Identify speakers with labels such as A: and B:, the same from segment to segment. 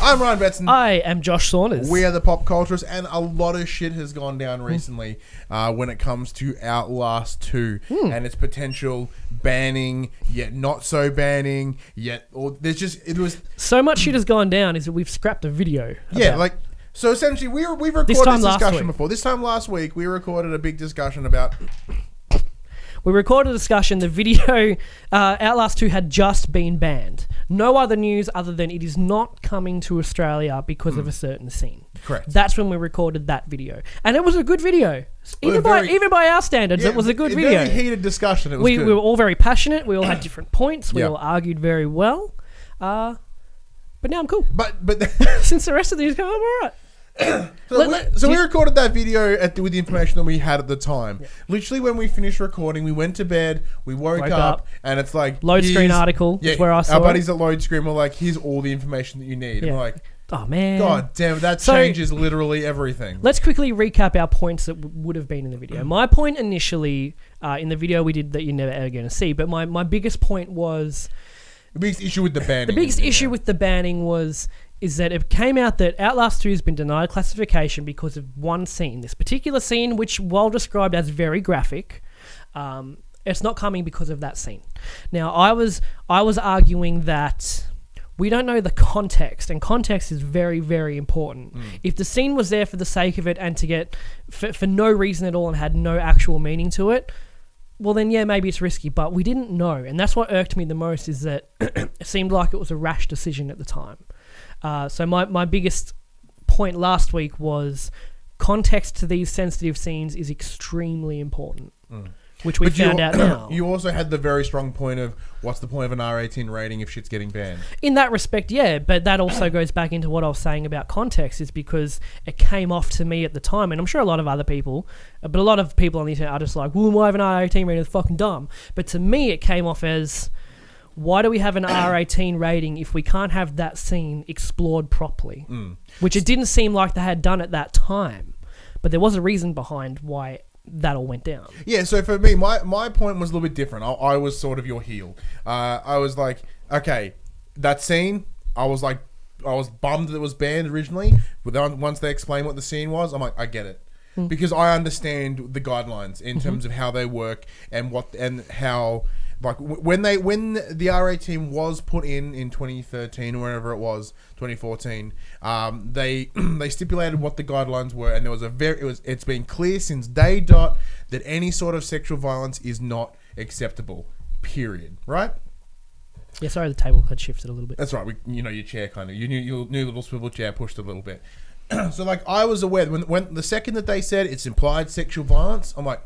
A: I'm Ryan Betson.
B: I am Josh Saunders.
A: We are the Pop Culturists, and a lot of shit has gone down recently when it comes to Outlast II and its potential banning, yet not so banning, yet
B: so much shit has gone down is that we've scrapped a video.
A: So essentially we've recorded this discussion before. This time last week we recorded a big discussion about.
B: We recorded a discussion. The video, Outlast II had just been banned. No other news other than it is not coming to Australia because of a certain scene.
A: Correct.
B: That's when we recorded that video. And it was a good video. Even by our standards, it was a good video.
A: Very heated discussion. It was good.
B: We were all very passionate. We all had different points. We all argued very well. But now I'm cool.
A: But
B: since the rest of these come, I'm all right.
A: So we recorded that video with the information that we had at the time. Yeah. Literally, when we finished recording, we went to bed, we woke up, and it's like...
B: Load screen article is where I saw
A: our buddies at Load Screen were like, here's all the information that you need. Yeah. And we're like,
B: oh man.
A: God damn, that changes literally everything.
B: Let's quickly recap our points that would have been in the video. My point initially, in the video we did that you're never ever going to see, but my biggest point was...
A: The biggest issue with the banning.
B: The biggest issue with the banning is that it came out that Outlast II has been denied classification because of one scene. This particular scene, which while described as very graphic, it's not coming because of that scene. Now, I was arguing that we don't know the context, and context is very, very important. If the scene was there for the sake of it and to get for no reason at all and had no actual meaning to it, well then yeah, maybe it's risky, but we didn't know, and that's what irked me the most, is that it seemed like it was a rash decision at the time. So my biggest point last week was context to these sensitive scenes is extremely important, which we found out now.
A: You also had the very strong point of what's the point of an R18 rating if shit's getting banned?
B: In that respect, yeah, but that also goes back into what I was saying about context, is because it came off to me at the time, and I'm sure a lot of other people, but a lot of people on the internet are just like, well, why have an R18 rating? It's fucking dumb. But to me, it came off as... Why do we have an R18 rating if we can't have that scene explored properly? Which it didn't seem like they had done at that time. But there was a reason behind why that all went down.
A: Yeah, so for me, my point was a little bit different. I was sort of your heel. I was like, okay, that scene, I was bummed that it was banned originally. But once they explained what the scene was, I'm like, I get it. Because I understand the guidelines in terms of how they work and how... Like when the R18 was put in 2013 or wherever it was, 2014, they stipulated what the guidelines were, and there was it's been clear since day dot that any sort of sexual violence is not acceptable. Period. Right?
B: Yeah, sorry, the table had shifted a little bit.
A: That's right. Your chair kind of, your new little swivel chair pushed a little bit. So like I was aware when the second that they said it's implied sexual violence, I'm like,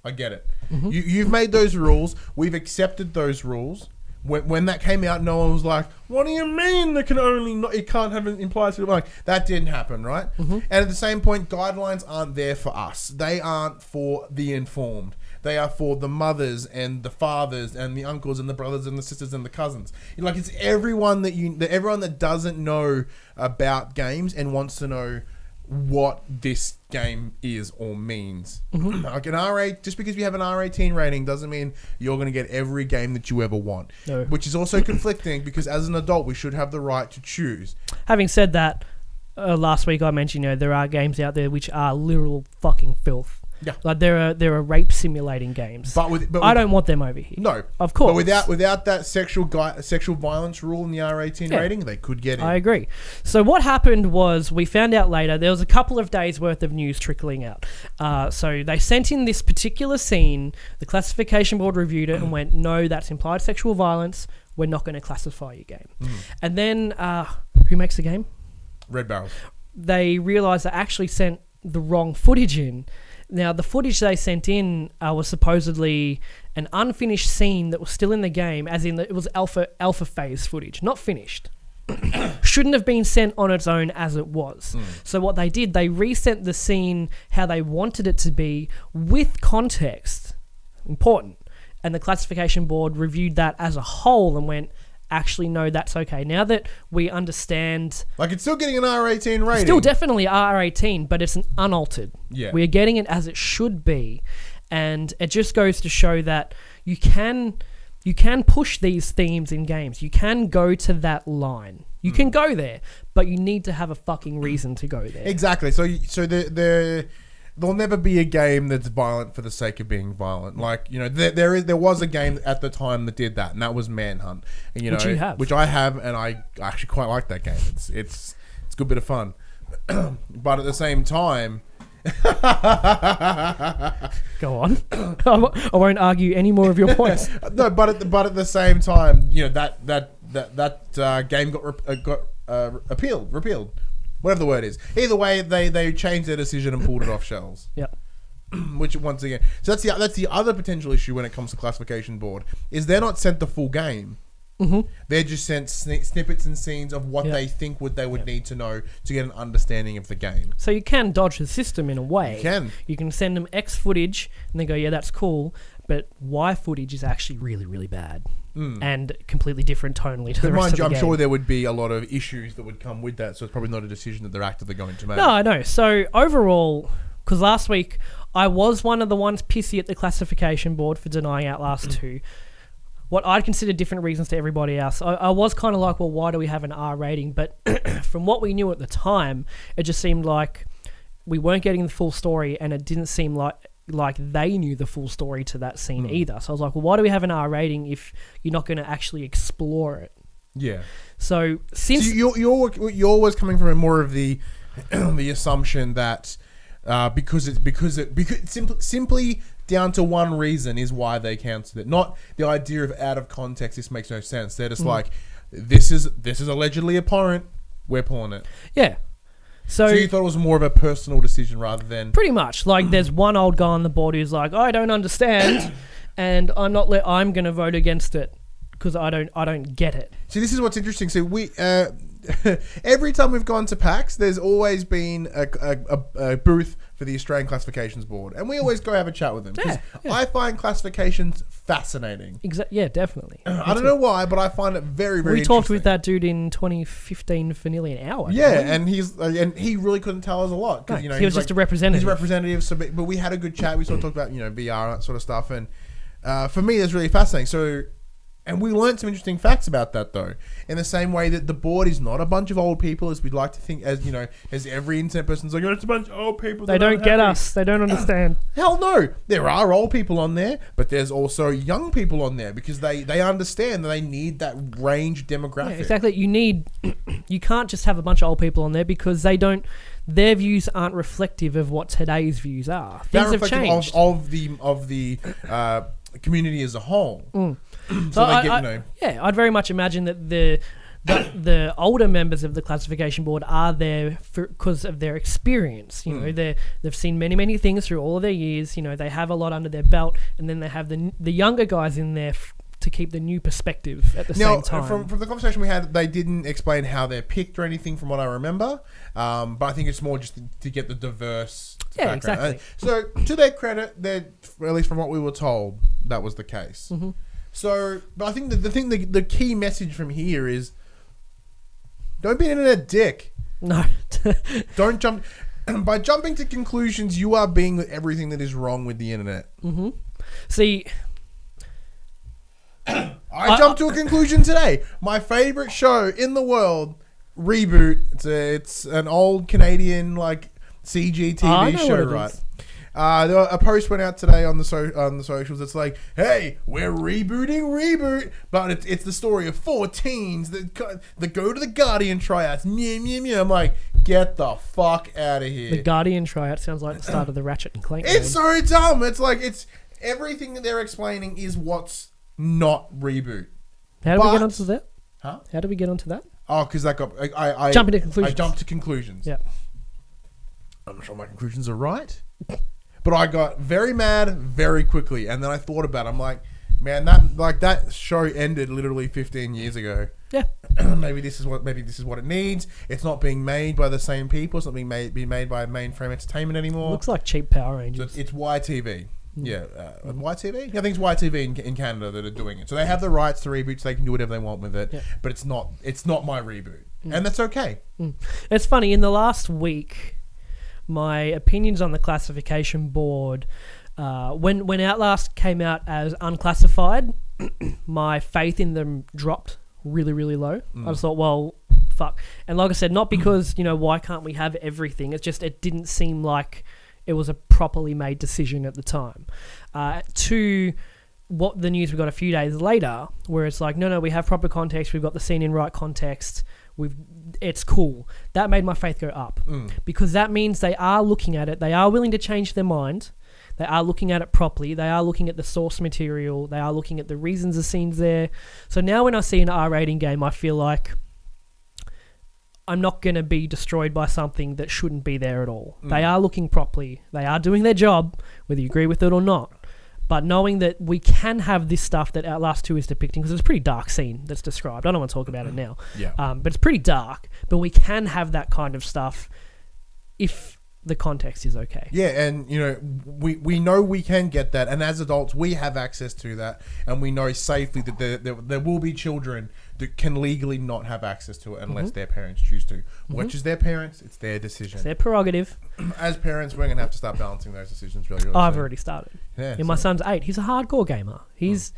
A: I get it. You've made those rules. We've accepted those rules. When that came out, no one was like, "What do you mean it can't have an implied sexual violence?" That didn't happen, right? And at the same point, guidelines aren't there for us. They aren't for the informed. They are for the mothers and the fathers and the uncles and the brothers and the sisters and the cousins. Like it's everyone that doesn't know about games and wants to know what this game is or means. Like an R8, just because you have an R18 rating doesn't mean you're going to get every game that you ever want. No. Which is also conflicting because as an adult we should have the right to choose. Having
B: said that, last week I mentioned there are games out there which are literal fucking filth. Yeah, like there are rape simulating games, but I don't want them over here.
A: No,
B: of course.
A: But without that sexual violence rule in the R18 rating, they could get in.
B: I agree. So what happened was we found out later there was a couple of days worth of news trickling out. So they sent in this particular scene. The classification board reviewed it and went, "No, that's implied sexual violence. We're not going to classify your game." And then who makes the game?
A: Red Barrel.
B: They realised they actually sent the wrong footage in. Now, the footage they sent in was supposedly an unfinished scene that was still in the game, as in it was alpha phase footage, not finished. Shouldn't have been sent on its own as it was. So what they did, they resent the scene how they wanted it to be with context. Important. And the classification board reviewed that as a whole and went, actually, no, that's okay. Now that we understand...
A: Like, it's still getting an R18 rating.
B: Still definitely R18, but it's an unaltered.
A: Yeah.
B: We're getting it as it should be. And it just goes to show that you can you can push these themes in games. You can go to that line. You can go there, but you need to have a fucking reason to go there.
A: Exactly. There'll never be a game that's violent for the sake of being violent. Like, you know, there was a game at the time that did that, and that was Manhunt. And, you know, which I have, and I actually quite like that game. It's a good bit of fun. But at the same time,
B: go on. I won't argue any more of your points.
A: No, but at the same time, you know, that game got repealed. Whatever the word is. Either way, they changed their decision and pulled it off shelves.
B: Yeah.
A: Which once again, so that's the other potential issue when it comes to classification board is they're not sent the full game.
B: Mm-hmm.
A: They're just sent snippets and scenes of what they think they would need to know to get an understanding of the game.
B: So you can dodge the system in a way.
A: You can
B: send them X footage and they go, yeah, that's cool, but Y footage is actually really, really bad. And completely different tonally to the rest of the game.
A: I'm sure there would be a lot of issues that would come with that, so it's probably not a decision that they're actively going to make.
B: No, I know. So overall, because last week I was one of the ones pissy at the classification board for denying Outlast 2. What I'd consider different reasons to everybody else. I was kind of like, well, why do we have an R rating? But from what we knew at the time, it just seemed like we weren't getting the full story, and it didn't seem like they knew the full story to that scene either. So I was like, well, why do we have an R rating if you're not going to actually explore it?
A: Yeah.
B: So since
A: you're always coming from more of the the assumption that because simply down to one reason is why they cancelled it, not the idea of out of context. This makes no sense. They're just like, this is allegedly abhorrent. We're pulling it.
B: Yeah. So
A: you thought it was more of a personal decision rather than...
B: Pretty much. Like, there's one old guy on the board who's like, I don't understand, and I'm going to vote against it because I don't get it.
A: See, this is what's interesting. So we... every time we've gone to PAX, there's always been a booth for the Australian Classifications Board, and we always go have a chat with them. Yeah. I find classifications fascinating.
B: Yeah, definitely.
A: I don't know why, but I find it very, very interesting.
B: We talked with that dude in 2015 for nearly an hour.
A: Yeah, and he really couldn't tell us a lot.
B: No, you know, he was just a representative.
A: He's a representative, but we had a good chat. We sort of talked about, you know, VR and that sort of stuff, and for me, that's really fascinating. So... And we learned some interesting facts about that, though. In the same way that the board is not a bunch of old people, as we'd like to think, as you know, as every internet person's like, oh, it's a bunch of old people.
B: They don't get us. They don't understand.
A: Hell no. There are old people on there, but there's also young people on there because they understand that they need that range demographic.
B: Yeah, exactly. You can't just have a bunch of old people on there because their views aren't reflective of what today's views are. Things have changed.
A: Of the community as a whole. So
B: I'd very much imagine that the older members of the classification board are there because of their experience. You know, they've seen many things through all of their years. You know, they have a lot under their belt, and then they have the younger guys in there to keep the new perspective at the same time.
A: From the conversation we had, they didn't explain how they're picked or anything from what I remember. But I think it's more just to get the diverse background.
B: Exactly.
A: So to their credit, at least from what we were told, that was the case.
B: Mm-hmm.
A: So, but I think the key message from here is don't be an internet dick.
B: No.
A: Don't jump. By jumping to conclusions, you are being everything that is wrong with the internet.
B: Mm-hmm. See...
A: I jumped to a conclusion today. My favorite show in the world, Reboot. It's an old Canadian like CG TV show, right? A post went out today on the socials. It's like, hey, we're rebooting Reboot, but it's the story of 4 teens that go to the Guardian tryouts. Meow, meow, meow. I'm like, get the fuck out of here.
B: The Guardian tryout sounds like the start of the Ratchet and Clank.
A: It's so dumb. It's like everything that they're explaining is what's not Reboot.
B: How did we get onto that?
A: Huh?
B: How did we get onto that?
A: Oh, because I
B: jumping to conclusions.
A: I jumped to conclusions.
B: Yeah.
A: I'm not sure my conclusions are right, but I got very mad very quickly, and then I thought about it. I'm like, man, that show ended literally 15 years ago.
B: Yeah.
A: Maybe this is what it needs. It's not being made by the same people. It's not being made by Mainframe Entertainment anymore.
B: Looks like cheap Power Rangers.
A: So it's YTV. Yeah, YTV? I think it's YTV in Canada that are doing it. So they have the rights to reboot, so they can do whatever they want with it. Yeah. But it's not my reboot. And that's okay.
B: It's funny, in the last week, my opinions on the classification board, when Outlast came out as unclassified, my faith in them dropped really, really low. I just thought, well, fuck. And like I said, not because, why can't we have everything? It's just it didn't seem like it was a properly made decision at the time. To what the news we got a few days later, where it's like, no, we have proper context. We've got the scene in right context. It's cool. That made my faith go up because that means they are looking at it. They are willing to change their mind. They are looking at it properly. They are looking at the source material. They are looking at the reasons the scene's there. So now when I see an R rating game, I feel like I'm not going to be destroyed by something that shouldn't be there at all. They are looking properly. They are doing their job, whether you agree with it or not. But knowing that we can have this stuff that Outlast 2 is depicting, because it's a pretty dark scene that's described. I don't want to talk about it now.
A: Yeah.
B: But it's pretty dark. But we can have that kind of stuff if the context is okay.
A: Yeah, and we know we can get that, and as adults we have access to that, and we know safely that there will be children that can legally not have access to it unless their parents choose to. Which is their parents, it's their decision.
B: It's their prerogative.
A: As parents, we're going to have to start balancing those decisions really, really
B: I've
A: soon.
B: already started.
A: Yeah,
B: My son's 8. He's a hardcore gamer. He's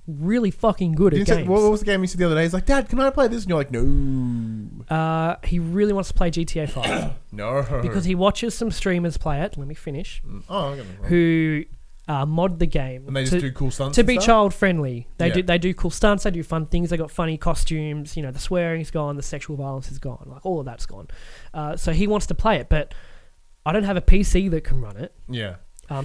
B: really fucking good at games.
A: What was the game you said the other day? He's like, Dad, can I play this? And you're like, no.
B: He really wants to play GTA 5.
A: No.
B: Because he watches some streamers play it. Let me finish.
A: Oh, okay.
B: Who mod the game.
A: And they just do cool stunts
B: to
A: and
B: be
A: stuff?
B: child friendly. They do cool stunts. They do fun things. They got funny costumes. The swearing's gone. The sexual violence is gone. Like all of that's gone. So he wants to play it, but I don't have a PC that can run it.
A: Yeah.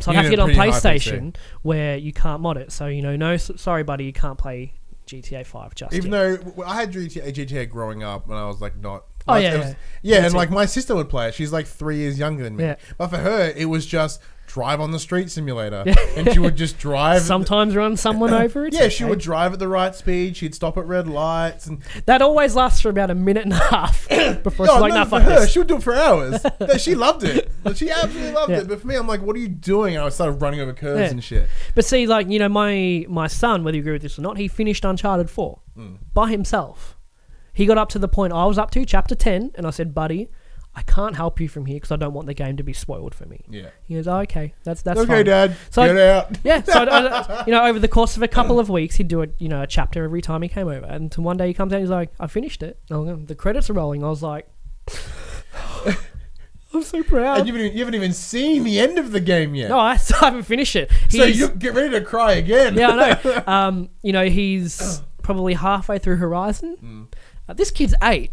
B: So I'd have to get on PlayStation where you can't mod it. So no, sorry, buddy, you can't play GTA 5 just
A: Even
B: yet.
A: though I had GTA growing up when I was like not.
B: Oh,
A: like,
B: yeah.
A: And like my sister would play it. She's like 3 years younger than me.
B: Yeah.
A: But for her, it was just drive on the street simulator. And she would just drive.
B: Sometimes run someone over.
A: Yeah, she would drive at the right speed. She'd stop at red lights. And
B: that always lasts for about a minute and a half before she's like, nah,
A: for
B: fuck
A: her,
B: this.
A: she would do it for hours. No, she loved it. She absolutely loved it. But for me, I'm like, what are you doing? And I started running over curves and shit.
B: But see, like, my son, whether you agree with this or not, he finished Uncharted 4 by himself. He got up to the point I was up to, chapter 10, and I said, buddy, I can't help you from here because I don't want the game to be spoiled for me.
A: Yeah.
B: He goes, oh, okay, that's
A: okay,
B: fine.
A: Dad,
B: So
A: get out.
B: Yeah, so over the course of a couple of weeks, he'd do a chapter every time he came over. And one day he comes out, and he's like, I finished it. The credits are rolling. I was like, I'm so proud.
A: And you haven't even seen the end of the game yet.
B: No, I still haven't finished it.
A: So you get ready to cry again.
B: Yeah, I know. He's probably halfway through Horizon. This kid's 8.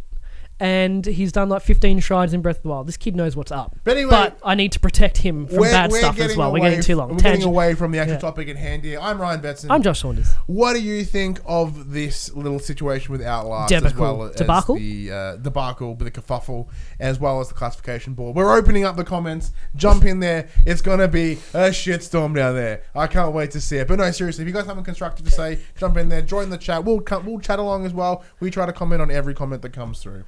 B: And he's done like 15 strides in Breath of the Wild. This kid knows what's up.
A: But anyway,
B: but I need to protect him from bad stuff as well. We're getting too long.
A: We're getting away from the actual topic at hand here. I'm Ryan Betson.
B: I'm Josh Saunders.
A: What do you think of this little situation with Outlast
B: Debacle.
A: as well as
B: Debacle?
A: the debacle with the kerfuffle, as well as the classification board? We're opening up the comments. Jump in there. It's going to be a shitstorm down there. I can't wait to see it. But no, seriously, if you guys have something constructive to say, jump in there. Join the chat. We'll chat along as well. We try to comment on every comment that comes through.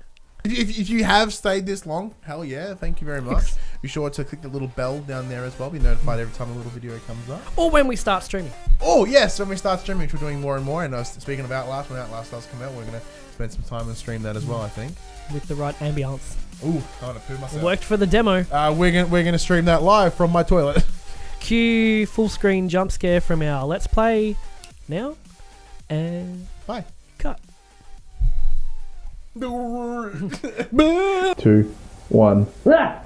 A: If you have stayed this long, hell yeah, thank you very much. Be sure to click the little bell down there as well. Be notified every time a little video comes up.
B: Or when we start streaming.
A: Oh, yes, when we start streaming, which we're doing more and more. And speaking of Outlast, when Outlast does come out, we're going to spend some time and stream that as well, I think.
B: With the right ambience.
A: Ooh, I want to poo myself.
B: It worked for the demo.
A: We're gonna stream that live from my toilet.
B: Cue full screen jump scare from our Let's Play now. And
A: bye.
B: Cut.
C: 2, 1. Yeah,